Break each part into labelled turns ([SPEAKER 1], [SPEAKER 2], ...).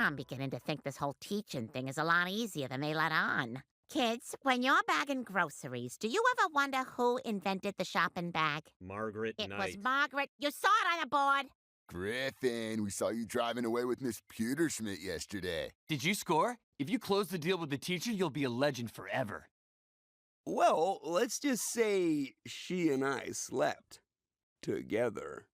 [SPEAKER 1] I'm beginning to think this whole teaching thing is a lot easier than they let on. Kids, when you're bagging groceries, do you ever wonder who invented the shopping bag?
[SPEAKER 2] Margaret
[SPEAKER 1] It
[SPEAKER 2] Knight.
[SPEAKER 1] was Margaret. You saw it on the board.
[SPEAKER 3] Griffin, we saw you driving away with Miss Pewterschmidt yesterday.
[SPEAKER 4] Did you score? If you close the deal with the teacher, you'll be a legend forever.
[SPEAKER 5] Well, let's just say she and I slept together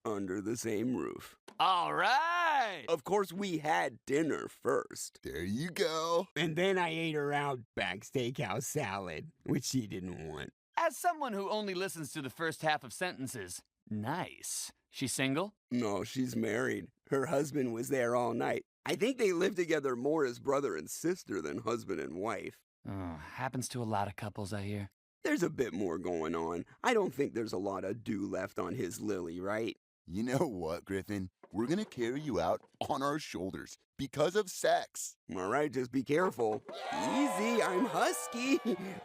[SPEAKER 5] under the same roof.
[SPEAKER 4] All right!
[SPEAKER 5] Of course, we had dinner first.
[SPEAKER 3] There you go.
[SPEAKER 5] And then I ate her Outback Steakhouse salad, which she didn't want.
[SPEAKER 4] As someone who only listens to the first half of sentences, nice. She's single?
[SPEAKER 5] No, she's married. Her husband was there all night. I think they live together more as brother and sister than husband and wife.
[SPEAKER 4] Oh, happens to a lot of couples, I hear.
[SPEAKER 5] There's a bit more going on. I don't think there's a lot of dew left on his lily, right?
[SPEAKER 3] You know what, Griffin? We're gonna carry you out on our shoulders because of sex.
[SPEAKER 5] All right, just be careful. Easy, I'm husky.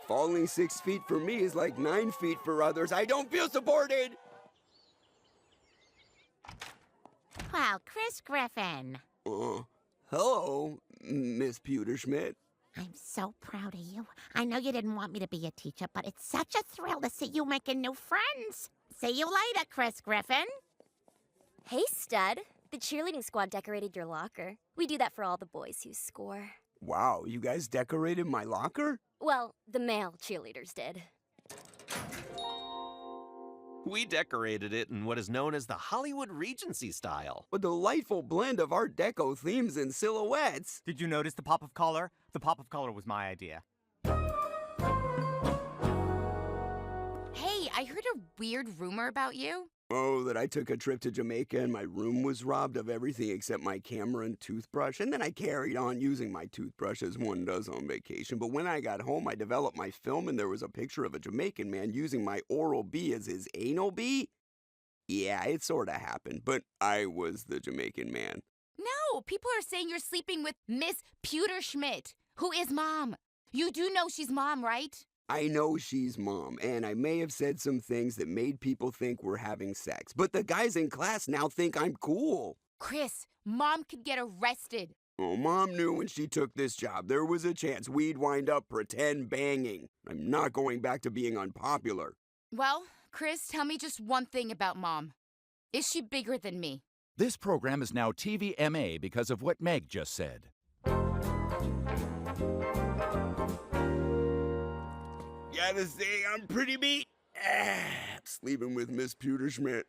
[SPEAKER 5] Falling 6 feet for me is like 9 feet for others. I don't feel supported.
[SPEAKER 1] Well, Chris Griffin.
[SPEAKER 5] Hello, Miss Pewterschmidt.
[SPEAKER 1] I'm so proud of you. I know you didn't want me to be a teacher, but it's such a thrill to see you making new friends. See you later, Chris Griffin.
[SPEAKER 6] Hey, stud. The cheerleading squad decorated your locker. We do that for all the boys who score.
[SPEAKER 5] Wow, you guys decorated my locker?
[SPEAKER 6] Well, the male cheerleaders did.
[SPEAKER 2] We decorated it in what is known as the Hollywood Regency style.
[SPEAKER 5] A delightful blend of Art Deco themes and silhouettes.
[SPEAKER 7] Did you notice the pop of color? The pop of color was my idea.
[SPEAKER 8] Hey, I heard a weird rumor about you.
[SPEAKER 5] Oh, that I took a trip to Jamaica and my room was robbed of everything except my camera and toothbrush. And then I carried on using my toothbrush as one does on vacation. But when I got home, I developed my film and there was a picture of a Jamaican man using my Oral-B as his anal-B. Yeah, it sort of happened, but I was the Jamaican man.
[SPEAKER 8] No, people are saying you're sleeping with Miss Pewterschmidt, who is Mom. You do know she's Mom, right?
[SPEAKER 5] I know she's Mom, and I may have said some things that made people think we're having sex, but the guys in class now think I'm cool.
[SPEAKER 8] Chris, Mom could get arrested.
[SPEAKER 5] Oh, Mom knew when she took this job there was a chance we'd wind up pretend banging. I'm not going back to being unpopular.
[SPEAKER 8] Well, Chris, tell me just one thing about Mom. Is she bigger than me?
[SPEAKER 9] This program is now TVMA because of what Meg just said.
[SPEAKER 5] Gotta say, I'm pretty beat. Sleeping with Miss Pewterschmidt.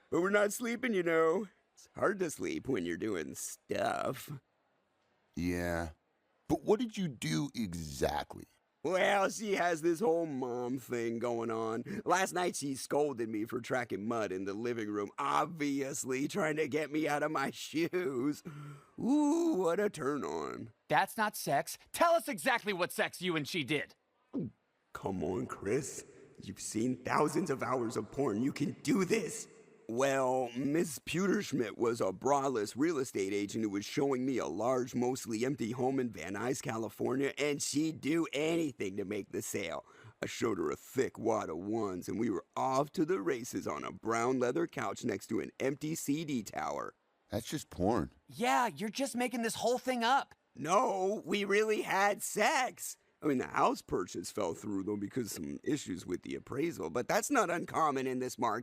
[SPEAKER 5] But we're not sleeping, you know. It's hard to sleep when you're doing stuff.
[SPEAKER 3] Yeah. But what did you do exactly?
[SPEAKER 5] Well, she has this whole mom thing going on. Last night she scolded me for tracking mud in the living room, obviously trying to get me out of my shoes. Ooh, what a turn on.
[SPEAKER 4] That's not sex. Tell us exactly what sex you and she did.
[SPEAKER 5] Come on, Chris. You've seen thousands of hours of porn. You can do this. Well, Miss Pewterschmidt was a braless real estate agent who was showing me a large, mostly empty home in Van Nuys, California, and she'd do anything to make the sale. I showed her a thick wad of ones, and we were off to the races on a brown leather couch next to an empty CD tower.
[SPEAKER 3] That's just porn.
[SPEAKER 4] Yeah, you're just making this whole thing up.
[SPEAKER 5] No, we really had sex. I mean, the house purchase fell through, though, because some issues with the appraisal, but that's not uncommon in this market.